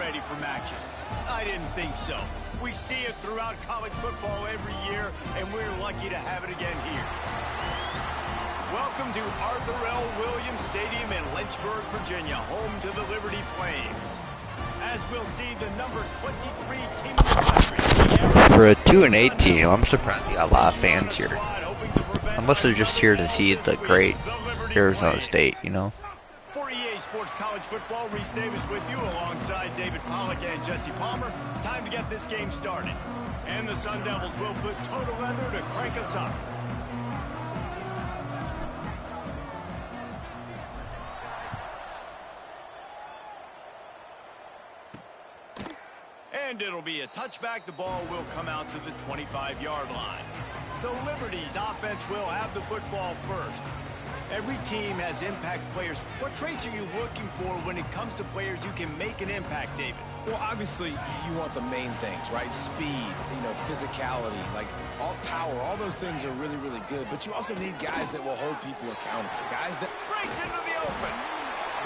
ready for action? I didn't think so. We see it throughout college football every year, and we're lucky to have it again here. Welcome to Arthur L. Williams Stadium in Lynchburg, Virginia, home to the Liberty Flames. As we'll see, the number 23 team in the country. For a 2-8 team, I'm surprised they got a lot of fans here. Unless they're just here to see the great Arizona State, you know. For EA Sports College Football, Reese Davis with you alongside David Pollack and Jesse Palmer. Time to get this game started. And the Sun Devils will put total leather to crank us up. And it'll be a touchback. The ball will come out to the 25-yard line. So Liberty's offense will have the football first. Every team has impact players. What traits are you looking for when it comes to players who can make an impact, David? Well, obviously, you want the main things, right? Speed, physicality, like all power. All those things are really, really good. But you also need guys that will hold people accountable. Guys that breaks into the open.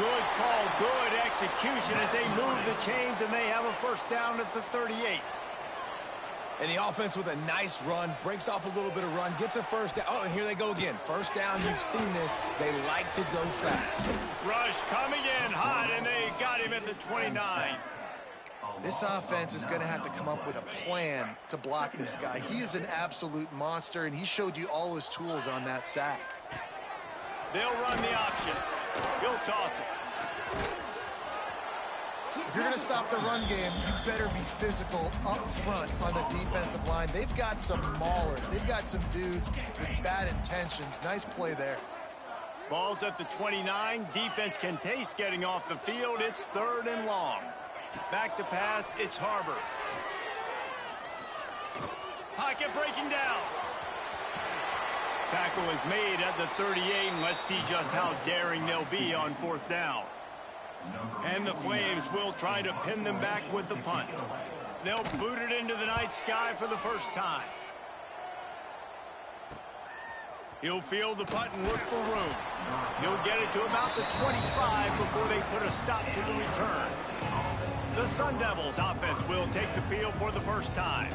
Good call, good execution as they move the chains, and they have a first down at the 38. And the offense with a nice run, breaks off a little bit of run, gets a first down. Oh, and here they go again. First down, you've seen this. They like to go fast. Rush coming in hot, and they got him at the 29. This offense is going to have to come up with a plan to block this guy. He is an absolute monster, and he showed you all his tools on that sack. They'll run the option. He'll toss it. If you're going to stop the run game, you better be physical up front on the defensive line. They've got some maulers. They've got some dudes with bad intentions. Nice play there. Ball's at the 29. Defense can taste getting off the field. It's 3rd and long. Back to pass. It's Harbor. Pocket breaking down. Tackle is made at the 38, and let's see just how daring they'll be on 4th down. And the Flames will try to pin them back with the punt. They'll boot it into the night sky for the first time. He'll field the punt and look for room. He'll get it to about the 25 before they put a stop to the return. The Sun Devils offense will take the field for the first time.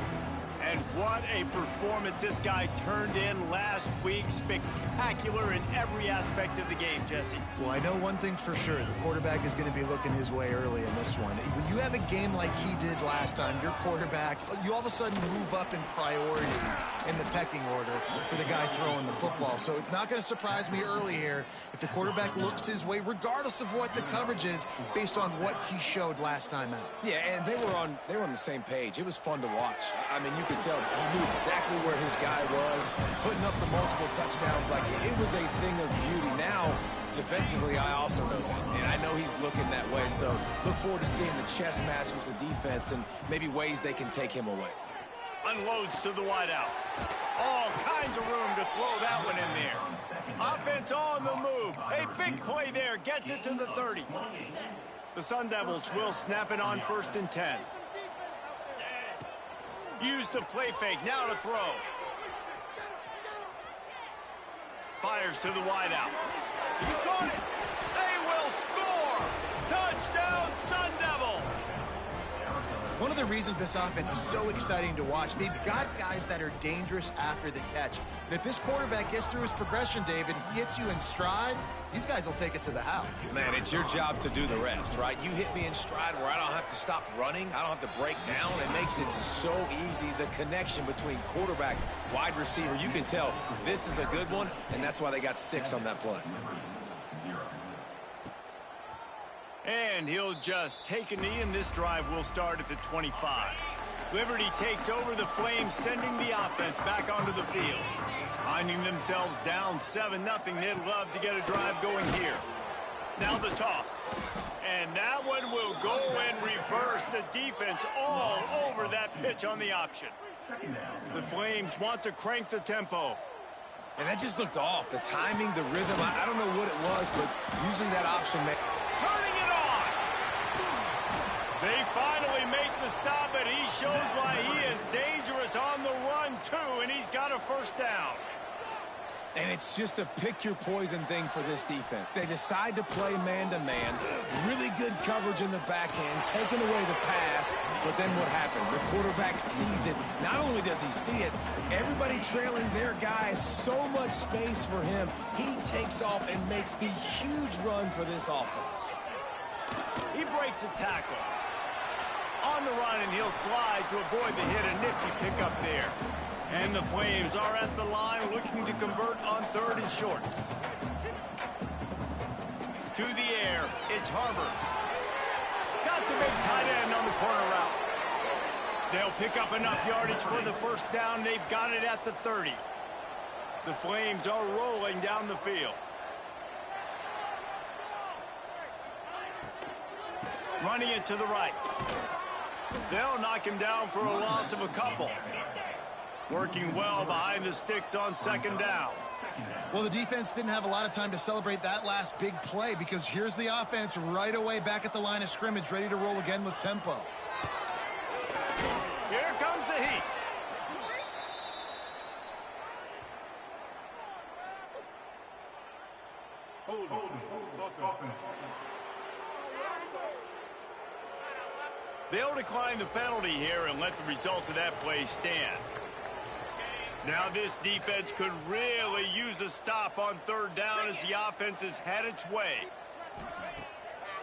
And what a performance this guy turned in last week. Spectacular in every aspect of the game, Jesse. Well, I know one thing for sure. The quarterback is going to be looking his way early in this one. When you have a game like he did last time, your quarterback, you all of a sudden move up in priority in the pecking order for the guy throwing the football. So it's not going to surprise me early here if the quarterback looks his way, regardless of what the coverage is, based on what he showed last time out. Yeah, and they were on the same page. It was fun to watch. I mean, you could tell he knew exactly where his guy was, putting up the multiple touchdowns. Like, it was a thing of beauty. Now, defensively, I also know that, and I know he's looking that way. So look forward to seeing the chess match with the defense and maybe ways they can take him away. Unloads to the wideout. All kinds of room to throw that one in there. Offense on the move. A big play there. Gets it to the 30. The Sun Devils will snap it on 1st and 10. Use the play fake. Now to throw. Fires to the wideout. He got it. They will score. Touchdown, Sun Devils. One of the reasons this offense is so exciting to watch, they've got guys that are dangerous after the catch. And if this quarterback gets through his progression, David, he hits you in stride, these guys will take it to the house. Man, it's your job to do the rest, right? You hit me in stride where I don't have to stop running. I don't have to break down. It makes it so easy. The connection between quarterback, wide receiver, you can tell this is a good one, and that's why they got 6 on that play. And he'll just take a knee, and this drive will start at the 25. Liberty takes over the Flames, sending the offense back onto the field. Finding themselves down 7-0, they'd love to get a drive going here. Now the toss. And that one will go in reverse. The defense all over that pitch on the option. The Flames want to crank the tempo. And that just looked off. The timing, the rhythm, I don't know what it was, but using that option, man. Turning it on. They finally make the stop, and he shows why he is dangerous on the run, too, and he's got a first down. And it's just a pick-your-poison thing for this defense. They decide to play man-to-man. Really good coverage in the back end, taking away the pass. But then what happened? The quarterback sees it. Not only does he see it, everybody trailing their guy, so much space for him. He takes off and makes the huge run for this offense. He breaks a tackle. On the run, and he'll slide to avoid the hit. A nifty pickup there. And the Flames are at the line looking to convert on 3rd and short. To the air, it's Harbor. Got the big tight end on the corner route. They'll pick up enough yardage for the first down. They've got it at the 30. The Flames are rolling down the field. Running it to the right. They'll knock him down for a loss of a couple. Working well behind the sticks on 2nd down. Well, the defense didn't have a lot of time to celebrate that last big play because here's the offense right away back at the line of scrimmage, ready to roll again with tempo. Here comes the heat. They'll decline the penalty here and let the result of that play stand. Now this defense could really use a stop on 3rd down as the offense has had its way.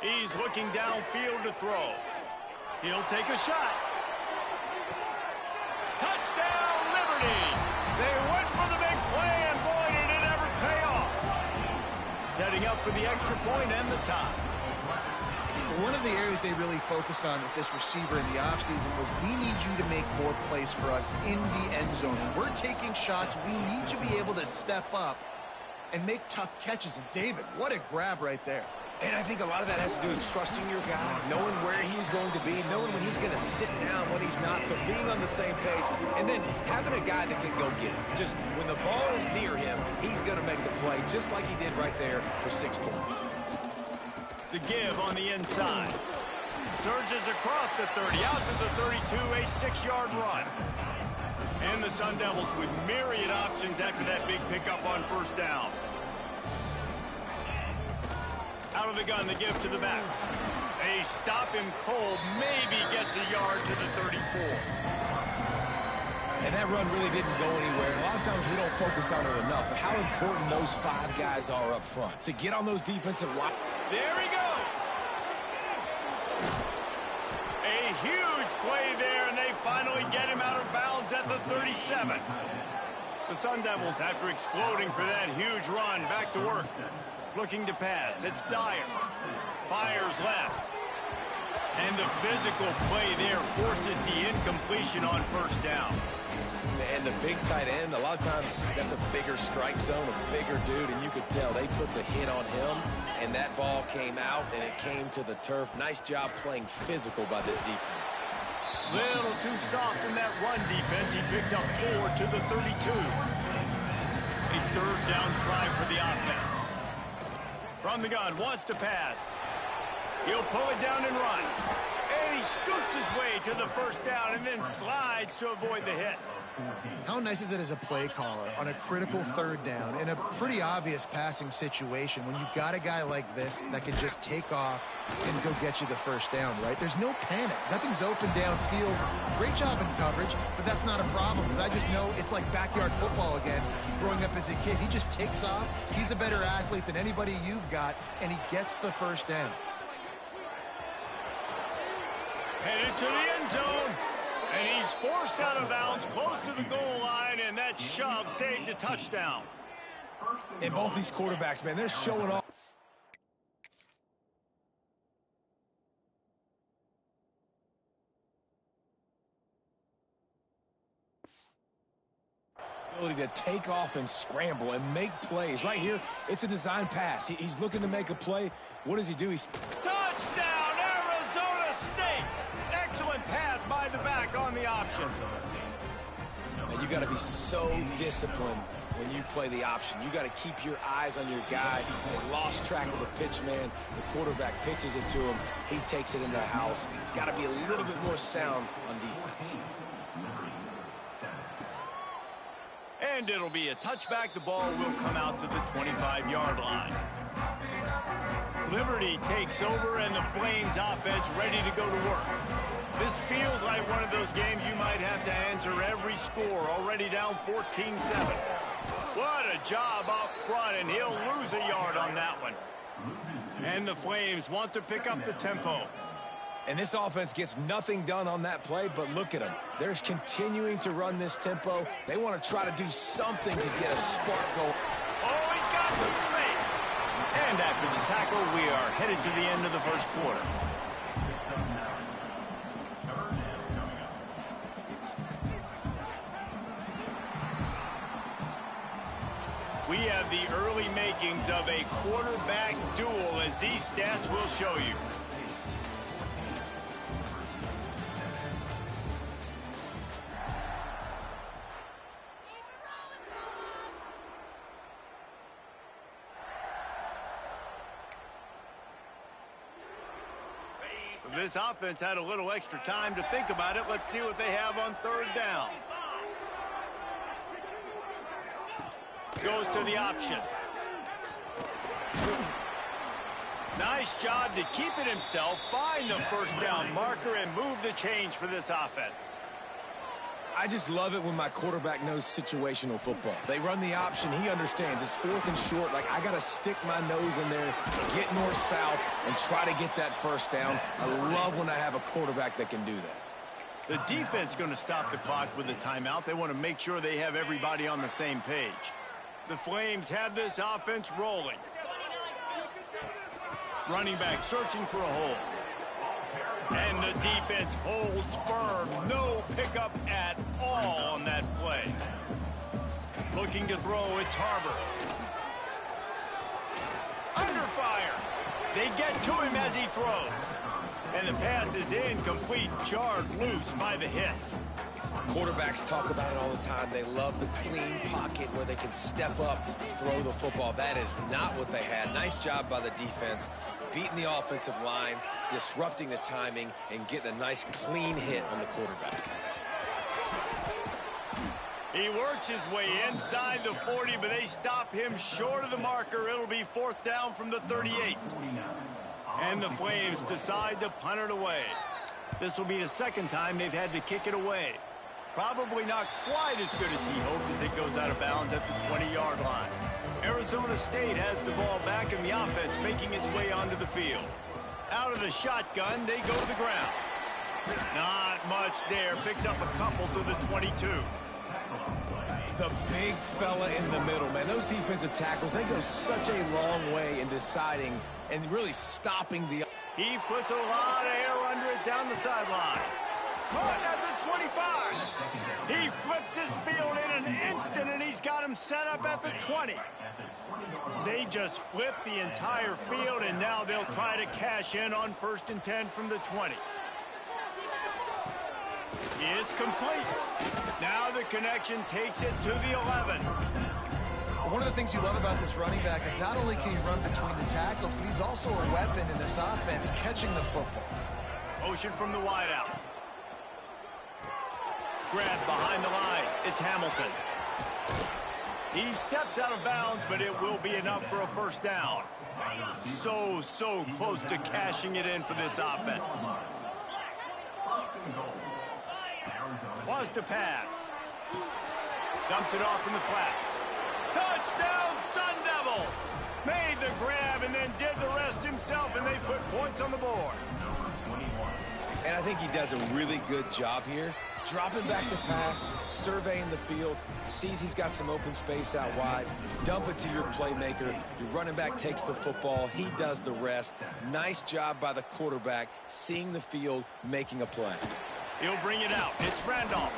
He's looking downfield to throw. He'll take a shot. Touchdown, Liberty! They went for the big play, and boy, did it ever pay off. Setting up for the extra point and the tie. One of the areas they really focused on with this receiver in the offseason was we need you to make more plays for us in the end zone. When we're taking shots, we need you to be able to step up and make tough catches. And David, what a grab right there. And I think a lot of that has to do with trusting your guy, knowing where he's going to be, knowing when he's going to sit down, when he's not, so being on the same page, and then having a guy that can go get it. Just when the ball is near him, he's going to make the play, just like he did right there for 6 points. The give on the inside. Surges across the 30, out to the 32, a 6-yard run. And the Sun Devils with myriad options after that big pickup on 1st down. Out of the gun, the give to the back. They stop him cold, maybe gets a yard to the 34. And that run really didn't go anywhere. A lot of times we don't focus on it enough, but how important those 5 guys are up front to get on those defensive line. There he goes. A huge play there, and they finally get him out of bounds at the 37. The Sun Devils, after exploding for that huge run, back to work. Looking to pass. It's Dyer. Fires left. And the physical play there forces the incompletion on 1st down. And the big tight end, a lot of times that's a bigger strike zone, a bigger dude, and you could tell they put the hit on him, and that ball came out, and it came to the turf. Nice job playing physical by this defense. Little too soft in that run defense. He picks up 4 to the 32. A 3rd down try for the offense. From the gun, wants to pass. He'll pull it down and run. And he scoots his way to the 1st down and then slides to avoid the hit. How nice is it as a play caller on a critical 3rd down in a pretty obvious passing situation when you've got a guy like this that can just take off and go get you the 1st down, right? There's no panic. Nothing's open downfield. Great job in coverage, but that's not a problem because I just know it's like backyard football again. Growing up as a kid, he just takes off. He's a better athlete than anybody you've got, and he gets the 1st down. Headed to the end zone. And he's forced out of bounds close to the goal line, and that shove saved a touchdown. And both these quarterbacks, man, they're showing off. Ability to take off and scramble and make plays. Right here, it's a design pass. He's looking to make a play. What does he do? Touchdown, Arizona State! Excellent pass by the back on the option. And you got to be so disciplined when you play the option. You got to keep your eyes on your guy. They lost track of the pitch, man. The quarterback pitches it to him. He takes it in the house. Got to be a little bit more sound on defense. And it'll be a touchback. The ball will come out to the 25-yard line. Liberty takes over, and the Flames offense ready to go to work. This feels like one of those games you might have to answer every score, already down 14-7. What a job up front, and he'll lose a yard on that one. And the Flames want to pick up the tempo. And this offense gets nothing done on that play, but look at them. They're continuing to run this tempo. They want to try to do something to get a spark going. Oh, he's got some space. And after the tackle, we are headed to the end of the first quarter. We have the early makings of a quarterback duel, as these stats will show you. This offense had a little extra time to think about it. Let's see what they have on third down. Goes to the option. Nice job to keep it himself, find the first down marker, and move the change for this offense. I just love it when my quarterback knows situational football. They run the option. He understands. It's 4th and short. Like, I got to stick my nose in there, get north-south, and try to get that first down. I love when I have a quarterback that can do that. The defense going to stop the clock with a timeout. They want to make sure they have everybody on the same page. The Flames have this offense rolling. Running back searching for a hole. And the defense holds firm. No pickup at all on that play. Looking to throw, it's Harbor. Under fire. They get to him as he throws. And the pass is incomplete, jarred loose by the hit. Quarterbacks talk about it all the time. They love the clean pocket where they can step up, throw the football. That is not what they had. Nice job by the defense, beating the offensive line, disrupting the timing, and getting a nice clean hit on the quarterback. He works his way inside the 40, but they stop him short of the marker. It'll be 4th down from the 38. And the Flames decide to punt it away. This will be the second time they've had to kick it away. Probably not quite as good as he hoped as it goes out of bounds at the 20-yard line. Arizona State has the ball back, and the offense making its way onto the field. Out of the shotgun, they go to the ground. Not much there. Picks up a couple to the 22. The big fella in the middle, man. Those defensive tackles, they go such a long way in deciding and really stopping the... He puts a lot of air under it down the sideline. Caught at the 25. He flips his field in an instant, and he's got him set up at the 20. They just flip the entire field, and now they'll try to cash in on 1st and 10 from the 20. It's complete. Now the connection takes it to the 11. One of the things you love about this running back is not only can he run between the tackles, but he's also a weapon in this offense, catching the football. Motion from the wideout. Grab behind the line. It's Hamilton. He steps out of bounds, but it will be enough for a first down. So close to cashing it in for this offense. Was to pass. Dumps it off in the flats. Touchdown, Sun Devils! Made the grab and then did the rest himself, and they put points on the board. And I think he does a really good job here. Dropping back to pass, surveying the field, sees he's got some open space out wide, dump it to your playmaker. Your running back takes the football. He does the rest. Nice job by the quarterback, seeing the field, making a play. He'll bring it out. It's Randolph.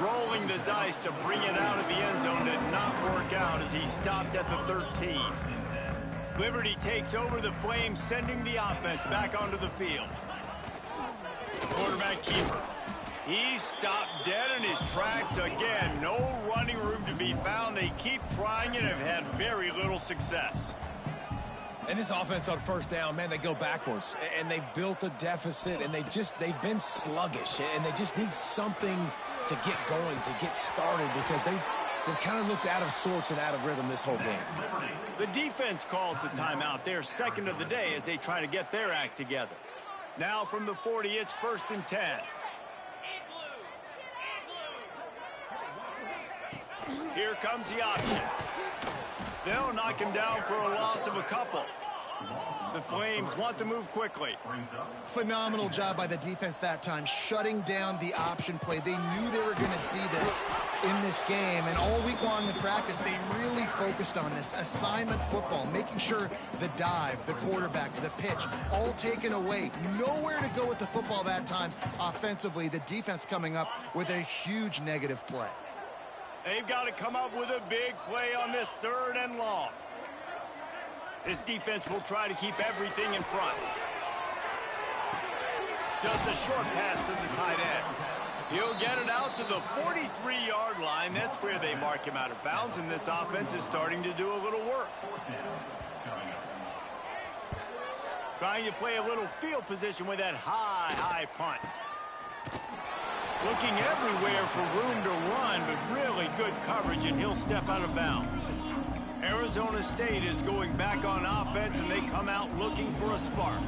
Rolling the dice to bring it out of the end zone did not work out as he stopped at the 13. Liberty takes over the Flames, sending the offense back onto the field. Quarterback keeper. He stopped dead in his tracks again. No running room to be found. They keep trying and have had very little success. And this offense on first down, man, they go backwards. And they've built a deficit, and they've been sluggish. And they just need something to get going, to get started, because They've kind of looked out of sorts and out of rhythm this whole game. The defense calls the timeout. Their second of the day as they try to get their act together. Now from the 40, it's 1st and 10. Here comes the option. They'll knock him down for a loss of a couple. The Flames want to move quickly. Phenomenal job by the defense that time, shutting down the option play. They knew they were going to see this in this game, and all week long in practice, they really focused on this assignment football, making sure the dive, the quarterback, the pitch, all taken away. Nowhere to go with the football that time offensively. The defense coming up with a huge negative play. They've got to come up with a big play on this 3rd and long. This defense will try to keep everything in front. Just a short pass to the tight end. He'll get it out to the 43-yard line. That's where they mark him out of bounds, and this offense is starting to do a little work. Trying to play a little field position with that high punt. Looking everywhere for room to run, but really good coverage, and he'll step out of bounds. Arizona State is going back on offense, and they come out looking for a spark.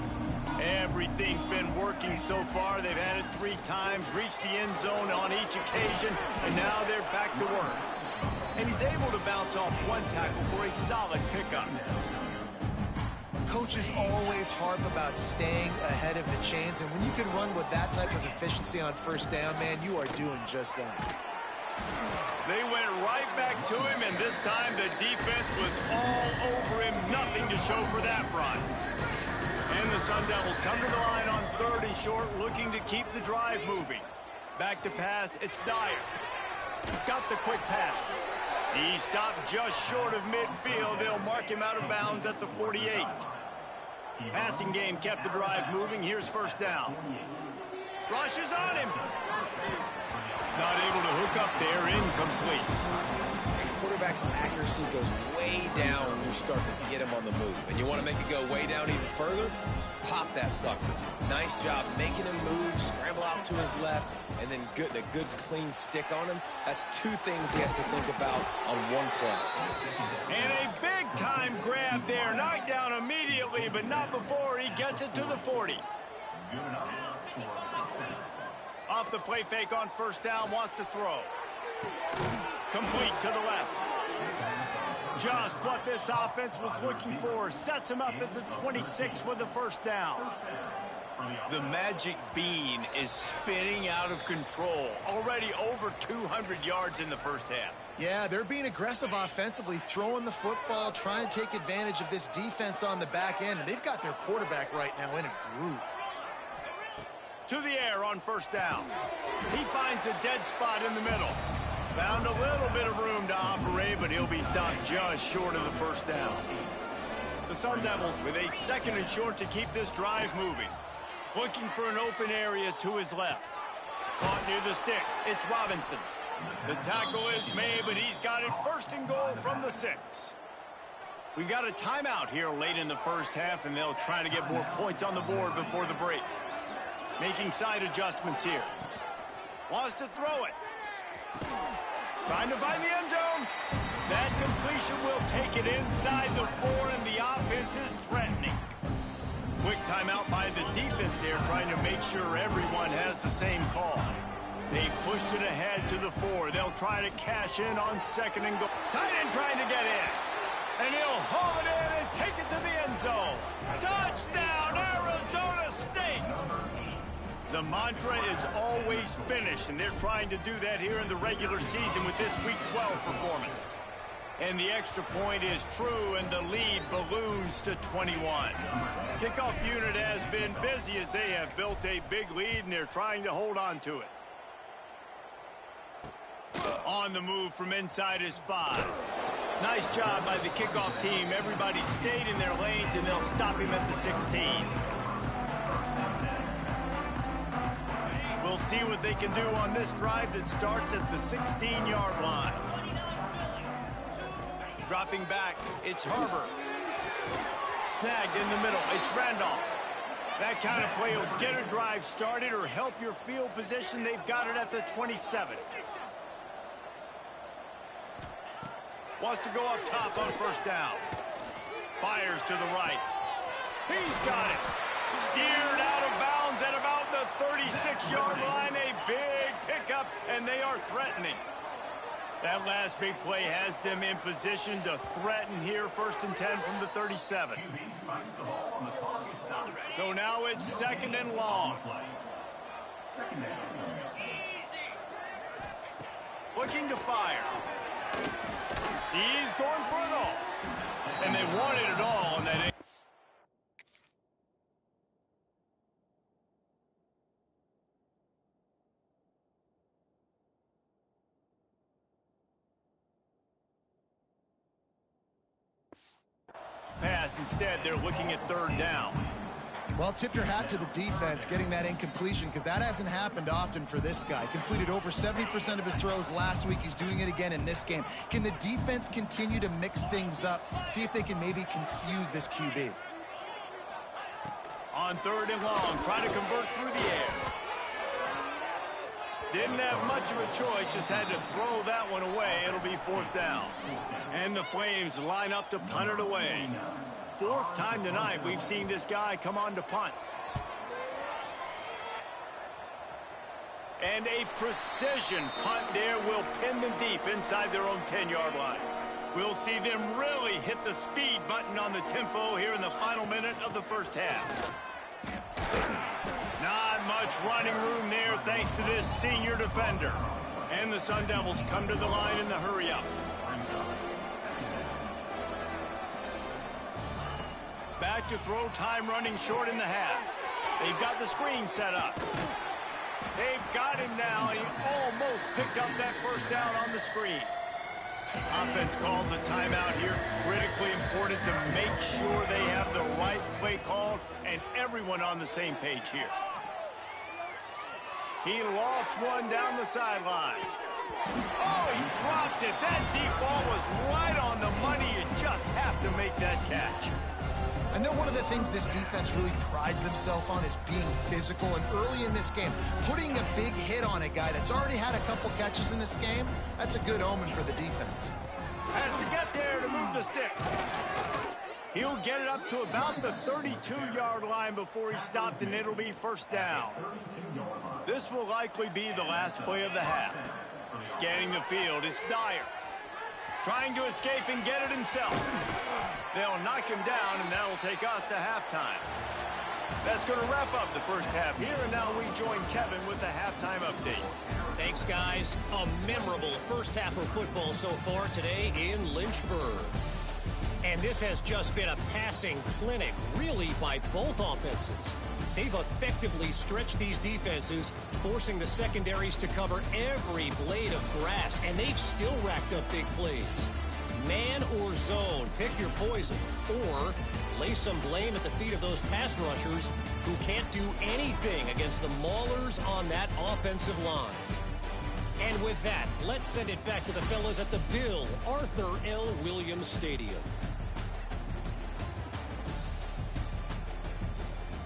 Everything's been working so far. They've had it 3 times, reached the end zone on each occasion, and now they're back to work. And he's able to bounce off 1 tackle for a solid pickup. Coaches always harp about staying ahead of the chains, and when you can run with that type of efficiency on 1st down, man, you are doing just that. They went right back to him, and this time the defense was all over him. Nothing to show for that run. And the Sun Devils come to the line on 3rd and short, looking to keep the drive moving. Back to pass, it's Dyer. Got the quick pass. He stopped just short of midfield. They'll mark him out of bounds at the 48. Passing game kept the drive moving. Here's 1st down. Rush is on him. Not able to hook up there, incomplete. And quarterback's accuracy goes way down when you start to get him on the move. And you want to make it go way down even further? Pop that sucker. Nice job making him move, scramble out to his left, and then getting a good clean stick on him. That's 2 things he has to think about on 1 play. And a big-time grab there. Knocked down immediately, but not before he gets it to the 40. Off the play fake on 1st down, wants to throw. Complete to the left. Just what this offense was looking for. Sets him up at the 26 with the 1st down. The magic bean is spinning out of control. Already over 200 yards in the 1st half. Yeah, they're being aggressive offensively, throwing the football, trying to take advantage of this defense on the back end. And they've got their quarterback right now in a groove. To the air on 1st down. He finds a dead spot in the middle. Found a little bit of room to operate, but he'll be stopped just short of the 1st down. The Sun Devils with a 2nd and short to keep this drive moving. Looking for an open area to his left. Caught near the sticks. It's Robinson. The tackle is made, but he's got it 1st and goal from the 6. We've got a timeout here late in the 1st half, and they'll try to get more points on the board before the break. Making side adjustments here. Wants to throw it. Trying to find the end zone. That completion will take it inside the 4, and the offense is threatening. Quick timeout by the defense there, trying to make sure everyone has the same call. They pushed it ahead to the 4. They'll try to cash in on 2nd and goal. Tight end trying to get in. And he'll haul it in and take it to the end zone. Touchdown, Arizona State! The mantra is always finish, and they're trying to do that here in the regular season with this Week 12 performance. And the extra point is true, and the lead balloons to 21. Kickoff unit has been busy as they have built a big lead, and they're trying to hold on to it. On the move from inside is 5. Nice job by the kickoff team. Everybody stayed in their lanes, and they'll stop him at the 16. We'll see what they can do on this drive that starts at the 16-yard line. Dropping back, it's Harbor. Snagged in the middle, it's Randolph. That kind of play will get a drive started or help your field position. They've got it at the 27. Wants to go up top on first down. Fires to the right. He's got it. Steered out of bounds at about the 36-yard line. A big pickup, and they are threatening. That last big play has them in position to threaten here. 1st and 10 from the 37. So now it's 2nd and long. Looking to fire. He's going for it all. And they wanted it all on that. Pass. Instead, they're looking at 3rd down. Well, tip your hat to the defense getting that incompletion, because that hasn't happened often for this guy. Completed over 70% of his throws last week. He's doing it again in this game. Can the defense continue to mix things up? See if they can maybe confuse this QB. On 3rd and long, trying to convert through the air. Didn't have much of a choice, just had to throw that one away. It'll be 4th down. And the Flames line up to punt it away. 4th time tonight we've seen this guy come on to punt. And a precision punt there will pin them deep inside their own 10-yard line. We'll see them really hit the speed button on the tempo here in the final minute of the first half. Not much running room there thanks to this senior defender. And the Sun Devils come to the line in the hurry-up. Back to throw, time running short in the half. They've got the screen set up. They've got him now. He almost picked up that first down on the screen. Offense calls a timeout here. Critically important to make sure they have the right play called and everyone on the same page here. He lofts one down the sideline. Oh, he dropped it. That deep ball was right on the money. You just have to make that catch. I know one of the things this defense really prides themselves on is being physical, and early in this game, putting a big hit on a guy that's already had a couple catches in this game, that's a good omen for the defense. Has to get there to move the sticks. He'll get it up to about the 32-yard line before he stopped, and it'll be 1st down. This will likely be the last play of the half. Scanning the field, it's Dyer. Trying to escape and get it himself. They'll knock him down, and that'll take us to halftime. That's going to wrap up the first half here, and now we join Kevin with the halftime update. Thanks, guys. A memorable first half of football so far today in Lynchburg. And this has just been a passing clinic, really, by both offenses. They've effectively stretched these defenses, forcing the secondaries to cover every blade of grass, and they've still racked up big plays. Man or zone, pick your poison, or lay some blame at the feet of those pass rushers who can't do anything against the maulers on that offensive line. And with that, let's send it back to the fellas at the Bill Arthur L. Williams Stadium.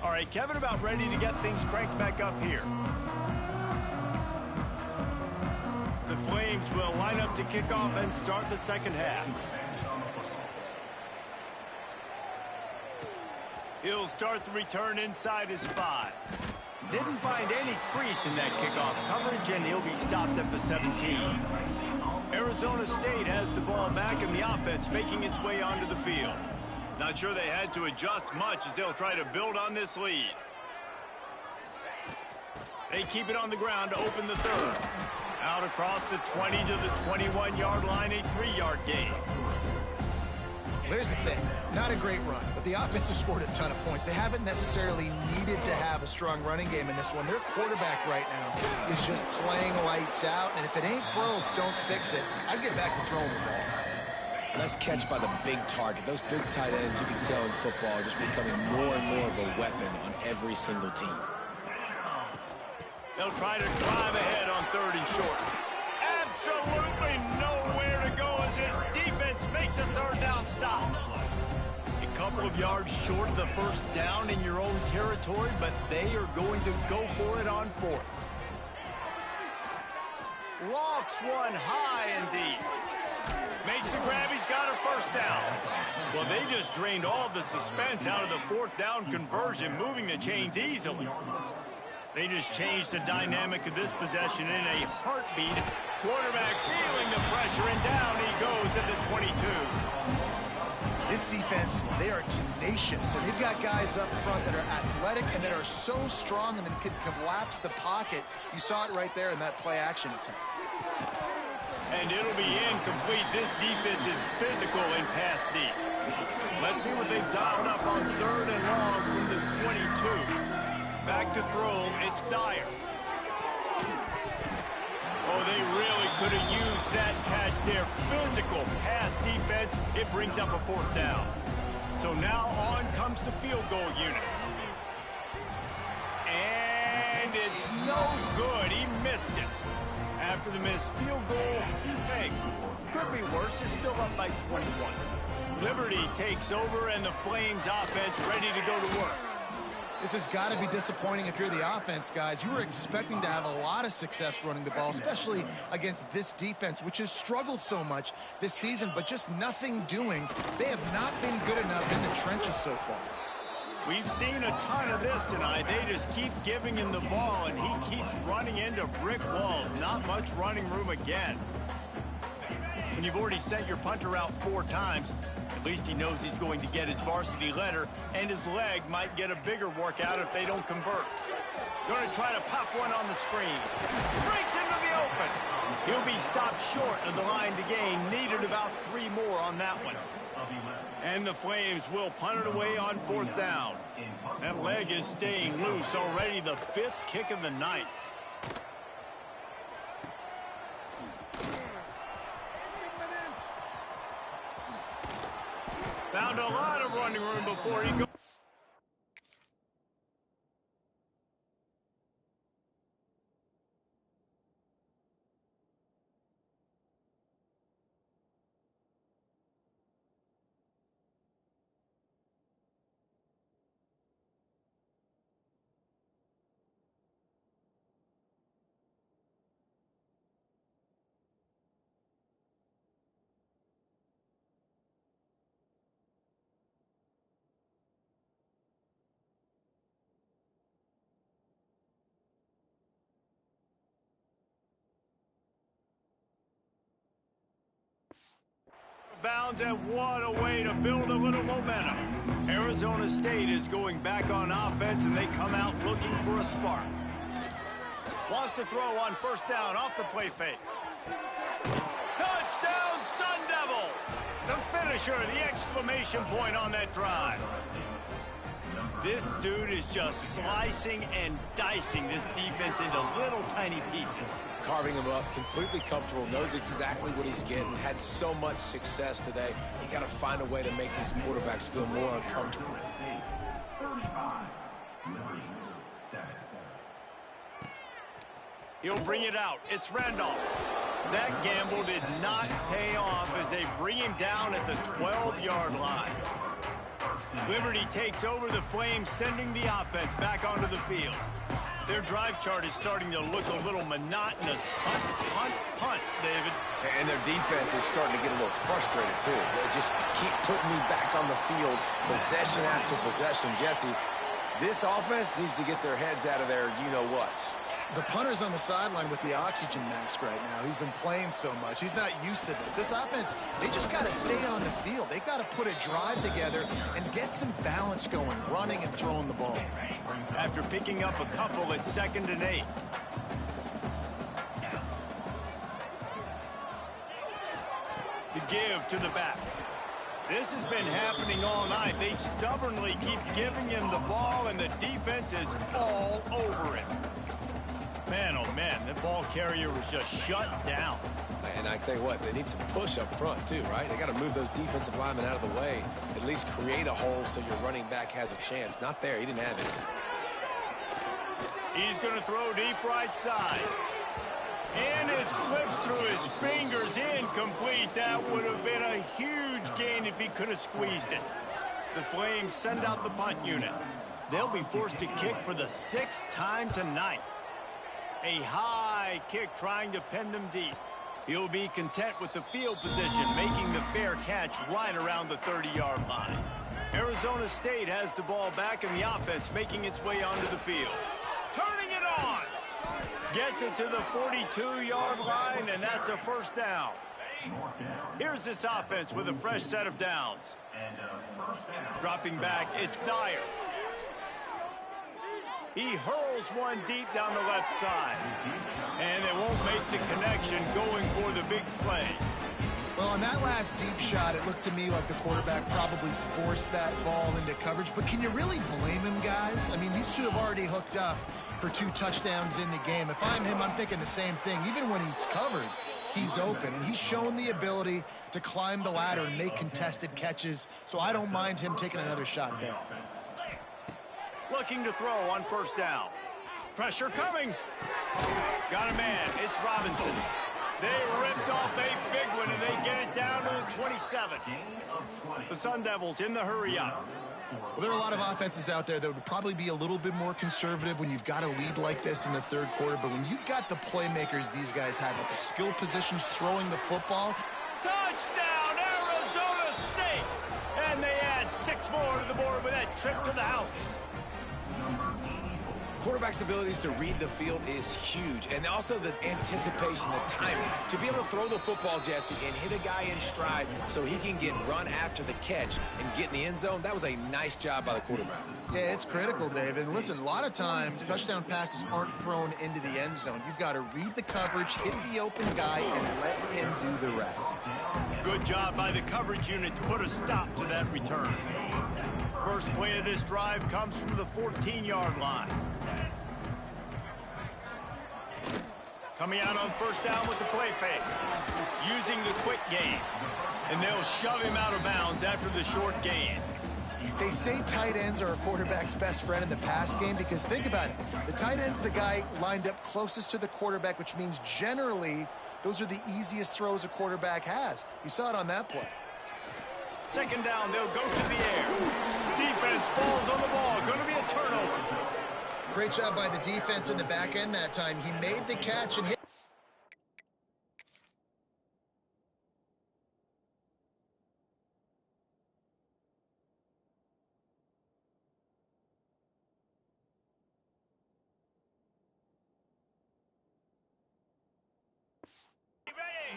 All right, Kevin, about ready to get things cranked back up here. The Flames will line up to kick off and start the second half. He'll start the return inside his 5. Didn't find any crease in that kickoff coverage, and he'll be stopped at the 17. Arizona State has the ball back, and the offense making its way onto the field. Not sure they had to adjust much as they'll try to build on this lead. They keep it on the ground to open the third. Out across the 20 to the 21-yard line, a 3-yard gain. Here's the thing. Not a great run, but the offense has scored a ton of points. They haven't necessarily needed to have a strong running game in this one. Their quarterback right now is just playing lights out, and if it ain't broke, don't fix it. I'd get back to throwing the ball. Nice catch by the big target. Those big tight ends, you can tell in football, are just becoming more and more of a weapon on every single team. They'll try to drive ahead on 3rd and short. Absolutely nowhere to go as this defense makes a 3rd down stop. A couple of yards short of the 1st down in your own territory, but they are going to go for it on 4th. Lofts one high and deep. Makes the grab. He's got a first down. Well, they just drained all of the suspense out of the fourth down conversion, moving the chains easily. They just changed the dynamic of this possession in a heartbeat. Quarterback feeling the pressure, and down he goes at the 22. This defense, they are tenacious, and they've got guys up front that are athletic and that are so strong and that can collapse the pocket. You saw it right there in that play-action attempt. And it'll be incomplete. This defense is physical and pass deep. Let's see what they've dialed up on 3rd and long from the 22. Back to throw, it's Dyer. Oh, they really could have used that catch there. Physical pass defense. It brings up a 4th down. So now on comes the field goal unit. And it's no good. He missed it. After the missed field goal, hey, could be worse. They're still up by 21. Liberty takes over, and the Flames offense ready to go to work. This has got to be disappointing if you're the offense, guys. You were expecting to have a lot of success running the ball, especially against this defense, which has struggled so much this season, but just nothing doing. They have not been good enough in the trenches so far. We've seen a ton of this tonight. They just keep giving him the ball, and he keeps running into brick walls. Not much running room again. When you've already sent your punter out 4 times, at least he knows he's going to get his varsity letter, and his leg might get a bigger workout if they don't convert. Going to try to pop one on the screen. Breaks into the open. He'll be stopped short of the line to gain. Needed about 3 more on that one. And the Flames will punt it away on 4th down. That leg is staying loose. Already the 5th kick of the night. Found a lot of running room before he goes. Bounds, and what a way to build a little momentum. Arizona State is going back on offense, and they come out looking for a spark. Wants to throw on 1st down off the play fake. Touchdown, Sun Devils! The finisher, the exclamation point on that drive. This dude is just slicing and dicing this defense into little tiny pieces. Carving him up, completely comfortable, knows exactly what he's getting, had so much success today. You got to find a way to make these quarterbacks feel more uncomfortable. He'll bring it out. It's Randolph. That gamble did not pay off as they bring him down at the 12-yard line. Liberty takes over the Flames, sending the offense back onto the field. Their drive chart is starting to look a little monotonous. Punt, punt, punt, David. And their defense is starting to get a little frustrated, too. They just keep putting me back on the field, possession after possession. Jesse, this offense needs to get their heads out of their you-know-whats. The punter's on the sideline with the oxygen mask right now. He's been playing so much. He's not used to this. This offense, they just got to stay on the field. They've got to put a drive together and get some balance going, running and throwing the ball. After picking up a couple at 2nd and 8. The give to the back. This has been happening all night. They stubbornly keep giving him the ball, and the defense is all over him. Man, oh man, the ball carrier was just shut down. And I tell you what, they need some push up front too, right? They got to move those defensive linemen out of the way, at least create a hole so your running back has a chance. Not there, he didn't have it. He's going to throw deep right side. And it slips through his fingers, incomplete. That would have been a huge gain if he could have squeezed it. The Flames send out the punt unit. They'll be forced to kick for the 6th time tonight. A high kick trying to pin them deep. He'll be content with the field position, making the fair catch right around the 30-yard line. Arizona State has the ball back, and the offense making its way onto the field. Turning it on! Gets it to the 42-yard line, and that's a first down. Here's this offense with a fresh set of downs. Dropping back, it's Dyer. He hurls one deep down the left side. And they won't make the connection going for the big play. Well, on that last deep shot, it looked to me like the quarterback probably forced that ball into coverage. But can you really blame him, guys? I mean, these two have already hooked up for 2 touchdowns in the game. If I'm him, I'm thinking the same thing. Even when he's covered, he's open. And he's shown the ability to climb the ladder and make contested catches. So I don't mind him taking another shot there. Looking to throw on first down. Pressure coming. Got a man. It's Robinson. They ripped off a big one, and they get it down to the 27. The Sun Devils in the hurry-up. Well, there are a lot of offenses out there that would probably be a little bit more conservative when you've got a lead like this in the third quarter. But when you've got the playmakers these guys have at the skill positions throwing the football. Touchdown, Arizona State! And they add 6 more to the board with that trip to the house. Quarterback's abilities to read the field is huge, and also the anticipation, the timing. To be able to throw the football, Jesse, and hit a guy in stride so he can get run after the catch and get in the end zone, that was a nice job by the quarterback. Yeah, it's critical, David. And listen, a lot of times, touchdown passes aren't thrown into the end zone. You've got to read the coverage, hit the open guy, and let him do the rest. Good job by the coverage unit to put a stop to that return. First play of this drive comes from the 14-yard line. Coming out on first down with the play fake. Using the quick game. And they'll shove him out of bounds after the short gain. They say tight ends are a quarterback's best friend in the pass game because think about it. The tight end's the guy lined up closest to the quarterback, which means generally those are the easiest throws a quarterback has. You saw it on that play. Second down, they'll go to the air. Defense falls on the ball. Going to be a turnover. Great job by the defense in the back end that time. He made the catch and hit.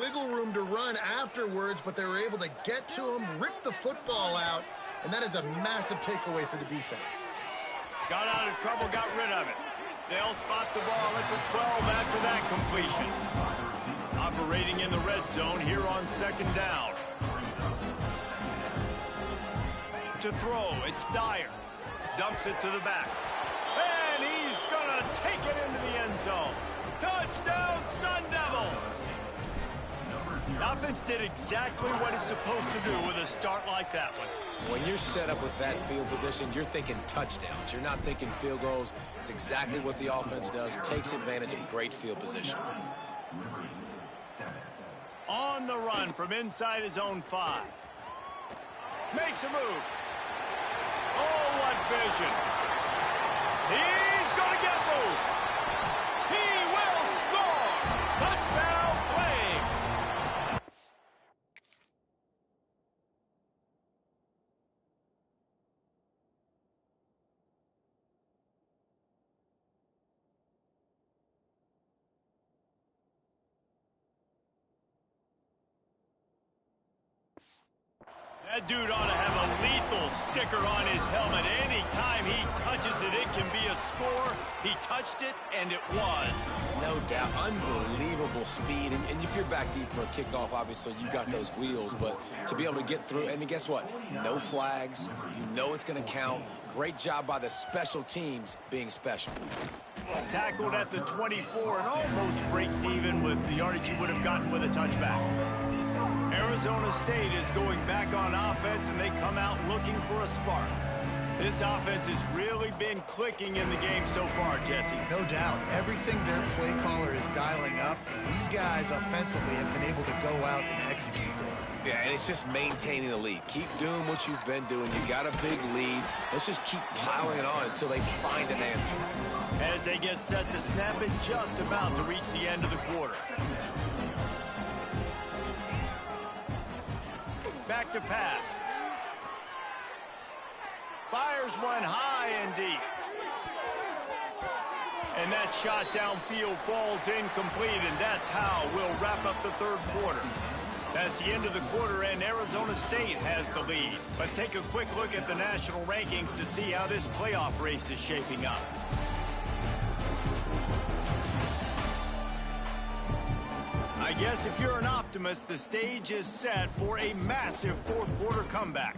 Wiggle room to run afterwards, but they were able to get to him, rip the football out, and that is a massive takeaway for the defense. Got out of trouble, got rid of it. They'll spot the ball at the 12 after that completion. Operating in the red zone here on second down. To throw, it's Dyer. Dumps it to the back. And he's gonna take it into the end zone. Touchdown, Sun Devils! The offense did exactly what it's supposed to do with a start like that one. When you're set up with that field position, you're thinking touchdowns. You're not thinking field goals. It's exactly what the offense does. Takes advantage of great field position. On the run from inside his own 5. Makes a move. Oh, what vision. He's going to get moves. He will score. Touchdown, Flames. That dude ought to have a lethal sticker on his helmet. Anytime he touches it, it can be a score. He touched it, and it was. No doubt. Unbelievable speed. And if you're back deep for a kickoff, obviously, you've got those wheels. But to be able to get through, and guess what? No flags. You know it's going to count. Great job by the special teams being special. Tackled at the 24 and almost breaks even with the yardage he would have gotten with a touchback. Arizona State is going back on offense, and they come out looking for a spark. This offense has really been clicking in the game so far, Jesse. No doubt. Everything their play caller is dialing up, these guys offensively have been able to go out and execute it. Yeah, and it's just maintaining the lead. Keep doing what you've been doing. You got a big lead. Let's just keep piling it on until they find an answer. As they get set to snap it, just about to reach the end of the quarter. to pass. Fires one high and deep. And that shot downfield falls incomplete, and that's how we'll wrap up the third quarter. That's the end of the quarter, and Arizona State has the lead. Let's take a quick look at the national rankings to see how this playoff race is shaping up. I guess if you're an optimist, the stage is set for a massive fourth quarter comeback.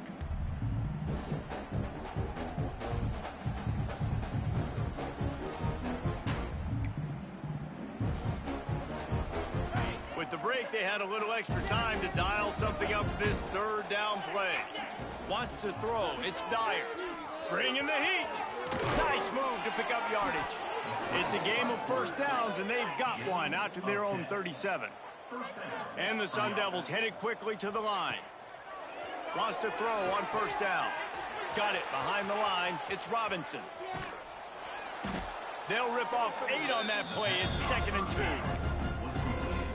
With the break, they had a little extra time to dial something up for this third down play. Wants to throw. It's Dyer. Bringing the heat. Nice move to pick up yardage. It's a game of first downs, and they've got one out to their own 37. And the Sun Devils headed quickly to the line. Wants to throw on first down. Got it behind the line. It's Robinson. They'll rip off 8 on that play. It's 2nd and 2.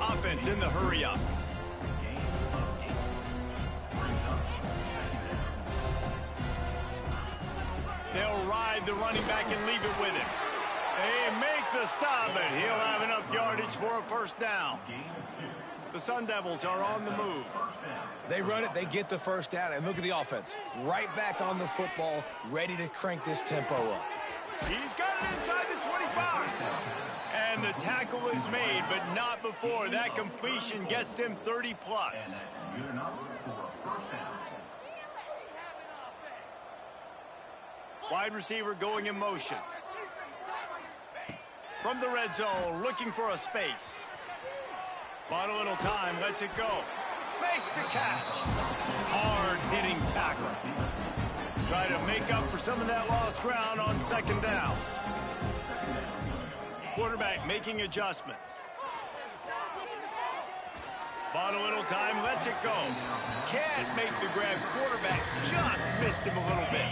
Offense in the hurry-up. They'll ride the running back and leave it with him. They make the stop, but he'll have enough yardage for a first down. The Sun Devils are on the move. They run it, they get the first down, and look at the offense. Right back on the football, ready to crank this tempo up. He's got it inside the 25. And the tackle is made, but not before that completion gets them 30-plus. Wide receiver going in motion. From the red zone, looking for a space. Bought a little time, lets it go. Makes the catch. Hard-hitting tackle. Try to make up for some of that lost ground on second down. Quarterback making adjustments. Bought a little time, lets it go. Can't make the grab. Quarterback just missed him a little bit.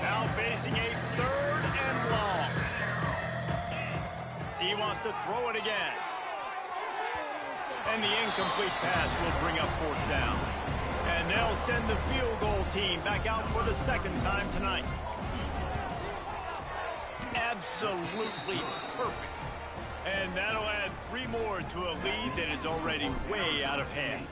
Now facing a 3rd and long. He wants to throw it again. And the incomplete pass will bring up 4th down. And they'll send the field goal team back out for the 2nd time tonight. Absolutely perfect. And that'll add 3 more to a lead that is already way out of hand.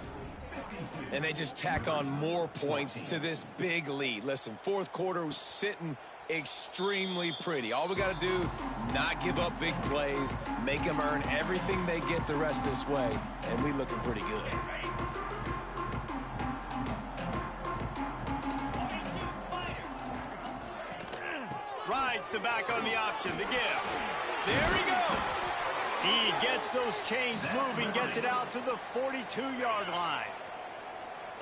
And they just tack on more points to this big lead. Listen, fourth quarter was sitting extremely pretty. All we got to do, not give up big plays, make them earn everything they get the rest this way, and we looking pretty good. Rides the back on the option, the give. There he goes. He gets those chains moving, gets it out to the 42-yard line.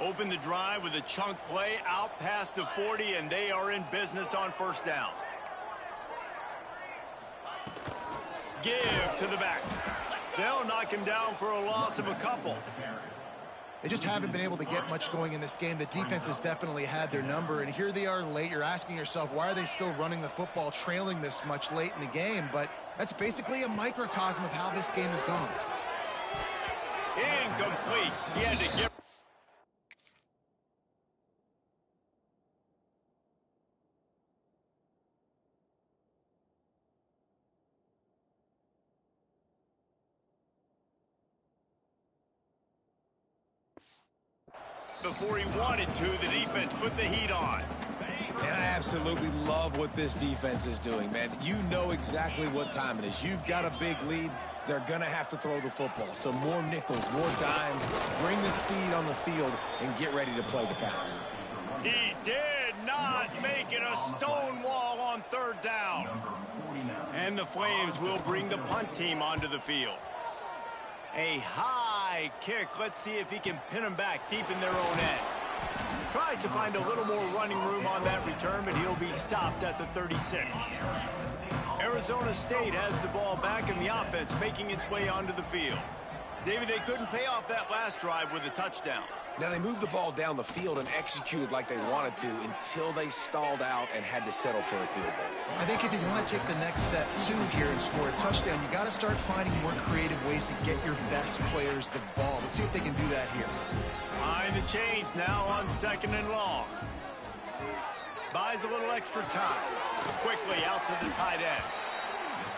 Open the drive with a chunk play out past the 40, and they are in business on first down. Give to the back. They'll knock him down for a loss of a couple. They just haven't been able to get much going in this game. The defense has definitely had their number, and here they are late. You're asking yourself, why are they still running the football, trailing this much late in the game? But that's basically a microcosm of how this game has gone. Incomplete. He had to get... Before he wanted to, the defense put the heat on. And I absolutely love what this defense is doing, man. You know exactly what time it is. You've got a big lead. They're going to have to throw the football. So more nickels, more dimes, bring the speed on the field, and get ready to play the pass. He did not make it a stone wall on 3rd down. And the Flames will bring the punt team onto the field. A high kick. Let's see if he can pin them back deep in their own end. Tries to find a little more running room on that return, but he'll be stopped at the 36. Arizona State has the ball back in the offense, making its way onto the field. David, they couldn't pay off that last drive with a touchdown. Now, they moved the ball down the field and executed like they wanted to until they stalled out and had to settle for a field goal. I think if you want to take the next step, too, here and score a touchdown, you got to start finding more creative ways to get your best players the ball. Let's see if they can do that here. Behind the chains now on 2nd and long. Buys a little extra time. Quickly out to the tight end.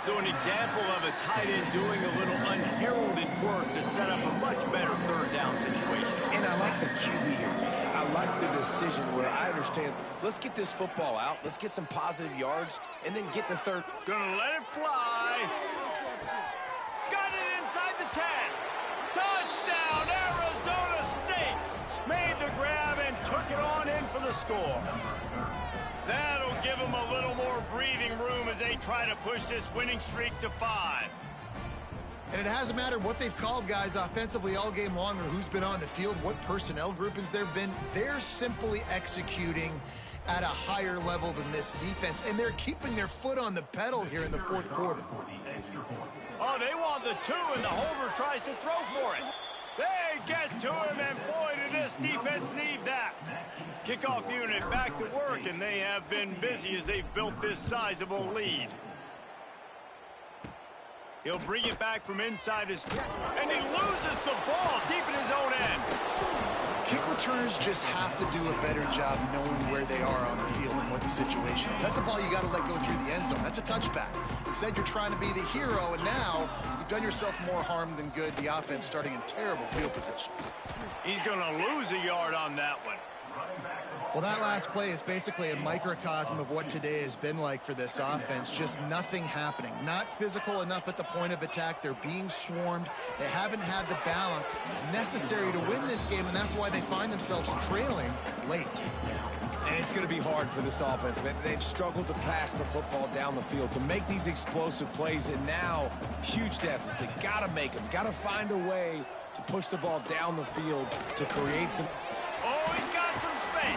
So an example of a tight end doing a little unheralded work to set up a much better 3rd down situation. And I like the QB here, Reese. I like the decision where I understand, let's get this football out, let's get some positive yards, and then get to 3rd. Gonna let it fly. Got it inside the 10. Touchdown, Arizona State. Made the grab and took it on in for the score. That'll give them a little more breathing room as they try to push this winning streak to 5. And it hasn't mattered what they've called guys offensively all game long or who's been on the field, what personnel groupings there have been. They're simply executing at a higher level than this defense, and they're keeping their foot on the pedal here in the 4th quarter. Oh, they want the 2, and the holder tries to throw for it. They get to him, and boy, did this defense need that. Kickoff unit back to work, and they have been busy as they've built this sizable lead. He'll bring it back from inside his... And he loses the ball deep in his own end. Kick returners just have to do a better job knowing where they are on the field and what the situation is. That's a ball you got to let go through the end zone. That's a touchback. Instead, you're trying to be the hero, and now you've done yourself more harm than good. The offense starting in terrible field position. He's going to lose a yard on that one. Well, that last play is basically a microcosm of what today has been like for this offense. Just nothing happening. Not physical enough at the point of attack. They're being swarmed. They haven't had the balance necessary to win this game, and that's why they find themselves trailing late. And it's going to be hard for this offense, man. They've struggled to pass the football down the field, to make these explosive plays, and now huge deficit. Got to make them. Got to find a way to push the ball down the field to create some... Oh, he's got some space.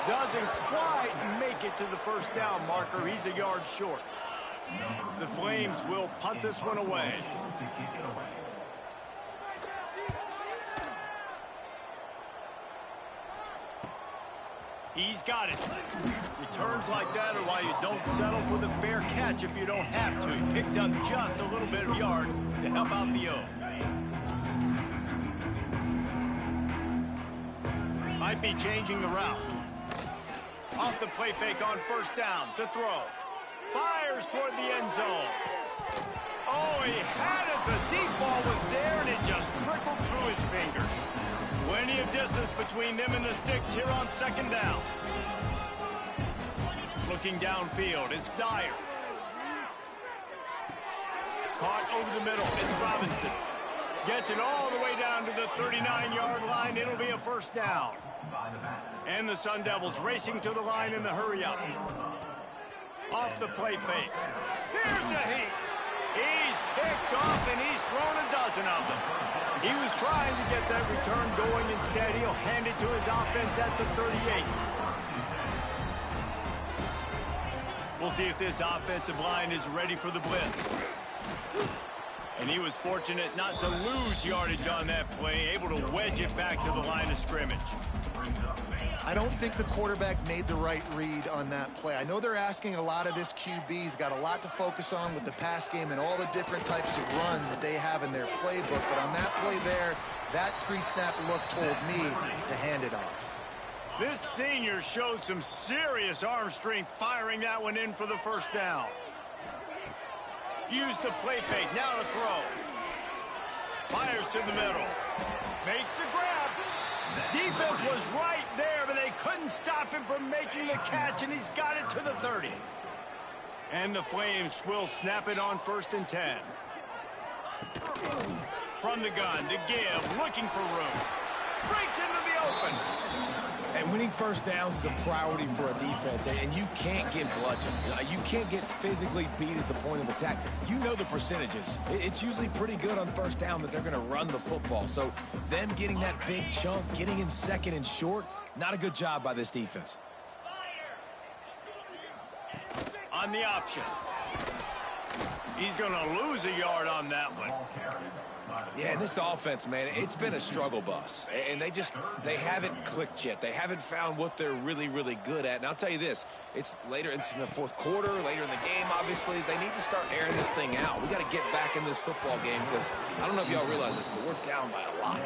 Doesn't quite make it to the 1st down marker. He's a yard short. The Flames will punt this one away. He's got it. Returns like that are why you don't settle for the fair catch if you don't have to. He picks up just a little bit of yards to help out the O. Might be changing the route. Off the play fake on 1st down to throw. Fires toward the end zone. Oh, he had it. The deep ball was there, and it just trickled through his fingers. Plenty of distance between them and the sticks here on 2nd down. Looking downfield, it's Dyer. Caught over the middle, it's Robinson. Gets it all the way down to the 39-yard line. It'll be a 1st down. And the Sun Devils racing to the line in the hurry-up. Off the play fake. Here's a heat. He's picked off, and he's thrown a dozen of them. He was trying to get that return going. Instead, he'll hand it to his offense at the 38. We'll see if this offensive line is ready for the blitz. And he was fortunate not to lose yardage on that play, able to wedge it back to the line of scrimmage. I don't think the quarterback made the right read on that play. I know they're asking a lot of this QB. He's got a lot to focus on with the pass game and all the different types of runs that they have in their playbook. But on that play there, that pre-snap look told me to hand it off. This senior showed some serious arm strength firing that one in for the 1st down. Use the play fake, now to throw. Fires to the middle. Makes the grab. Defense was right there, but they couldn't stop him from making the catch, and he's got it to the 30. And the Flames will snap it on 1st and 10. From the gun to give, looking for room. Breaks into the open. And winning 1st downs is a priority for a defense, and you can't get bludgeoned. You can't get physically beat at the point of attack. You know the percentages. It's usually pretty good on 1st down that they're going to run the football. So them getting that big chunk, getting in 2nd and short, not a good job by this defense. On the option. He's going to lose a yard on that one. Yeah, and this offense, man, it's been a struggle bus. And they haven't clicked yet. They haven't found what they're really, really good at. And I'll tell you this, it's in the fourth quarter, later in the game, obviously. They need to start airing this thing out. We got to get back in this football game because I don't know if y'all realize this, but we're down by a lot.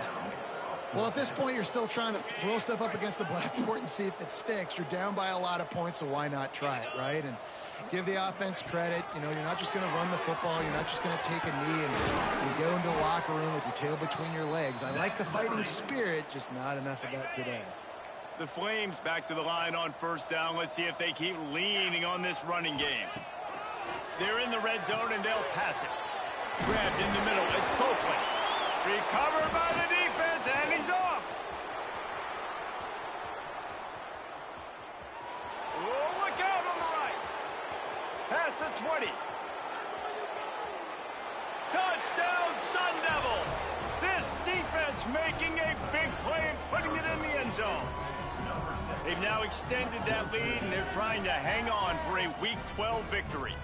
Well, at this point, you're still trying to throw stuff up against the blackboard and see if it sticks. You're down by a lot of points, so why not try it, right? And give the offense credit. You know, you're not just going to run the football. You're not just going to take a knee and you go into the locker room with your tail between your legs. I like the fighting spirit, just not enough of that today. The Flames back to the line on first down. Let's see if they keep leaning on this running game. They're in the red zone, and they'll pass it. Grabbed in the middle. It's Copeland. Recovered by the defense, and he's off. Oh, look out on the right. Past the 20. Touchdown, Sun Devils. This defense making a big play and putting it in the end zone. They've now extended that lead, and they're trying to hang on for a Week 12 victory.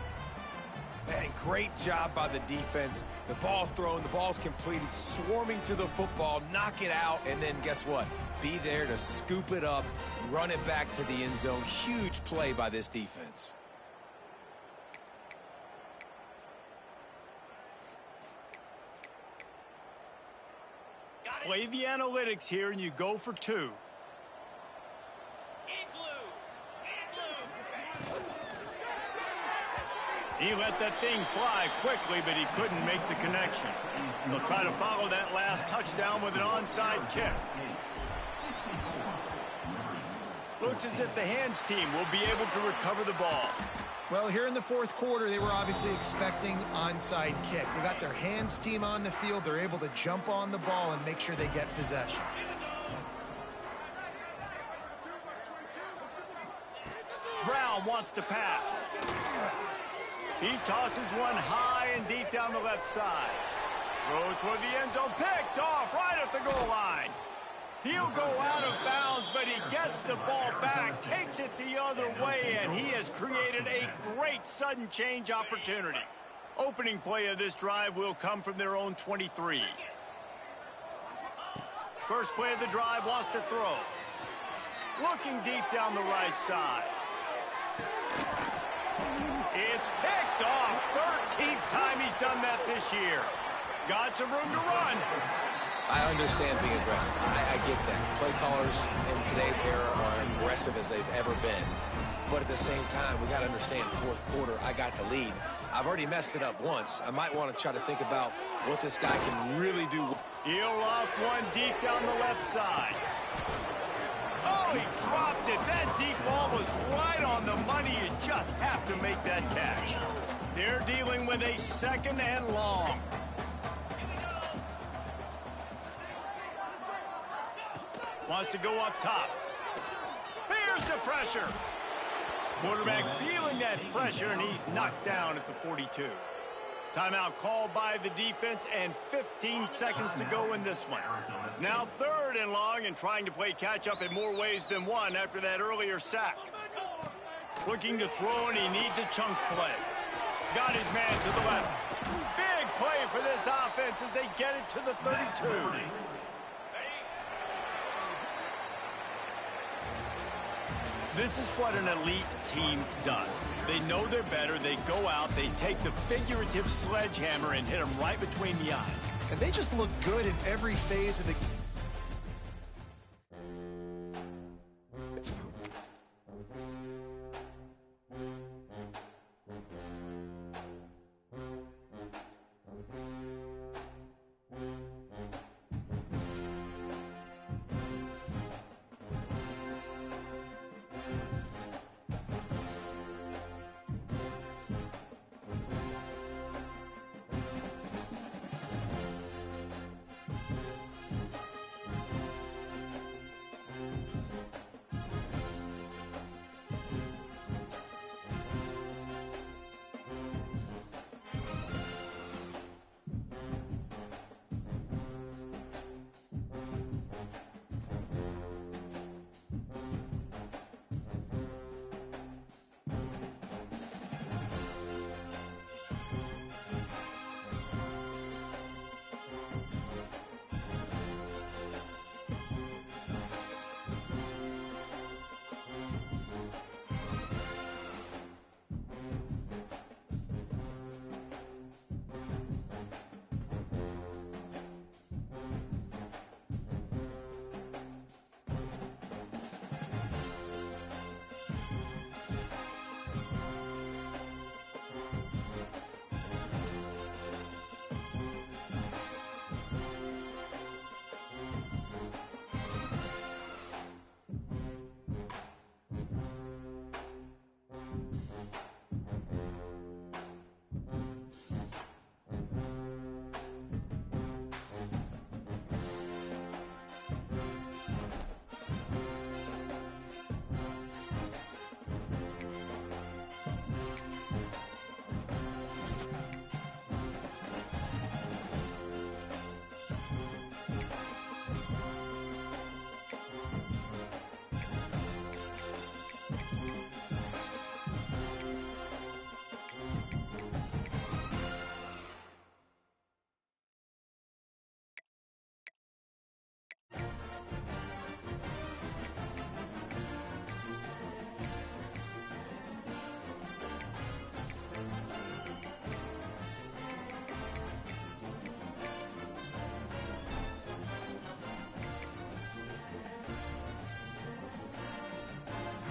Man, great job by the defense. The ball's thrown, the ball's completed, swarming to the football, knock it out, and then guess what? Be there to scoop it up, run it back to the end zone. Huge play by this defense. Play the analytics here, and you go for two. He let that thing fly quickly, but he couldn't make the connection. He'll try to follow that last touchdown with an onside kick. Looks as if the hands team will be able to recover the ball. Well, here in the fourth quarter, they were obviously expecting onside kick. They got their hands team on the field. They're able to jump on the ball and make sure they get possession. Brown wants to pass. He tosses one high and deep down the left side. Throws toward the end zone, picked off right at the goal line. He'll go out of bounds, but he gets the ball back, takes it the other way, and he has created a great sudden change opportunity. Opening play of this drive will come from their own 23. First play of the drive, wants to throw. Looking deep down the right side. It's picked off. 13th time he's done that this year. Got some room to run. I understand being aggressive. I get that. Play callers in today's era are aggressive as they've ever been. But at the same time, we got to understand, fourth quarter, I got the lead. I've already messed it up once. I might want to try to think about what this guy can really do. He'll off one deep down the left side. Oh, he dropped it. That deep ball was right on the money. You just have to make that catch. They're dealing with a second and long. Wants to go up top. Here's the pressure. Quarterback feeling that pressure, and he's knocked down at the 42. Timeout called by the defense, and 15 seconds to go in this one. Now third and long, and trying to play catch-up in more ways than one after that earlier sack. Looking to throw, and he needs a chunk play. Got his man to the left. Big play for this offense as they get it to the 32. This is what an elite team does. They know they're better. They go out. They take the figurative sledgehammer and hit them right between the eyes. And they just look good in every phase of the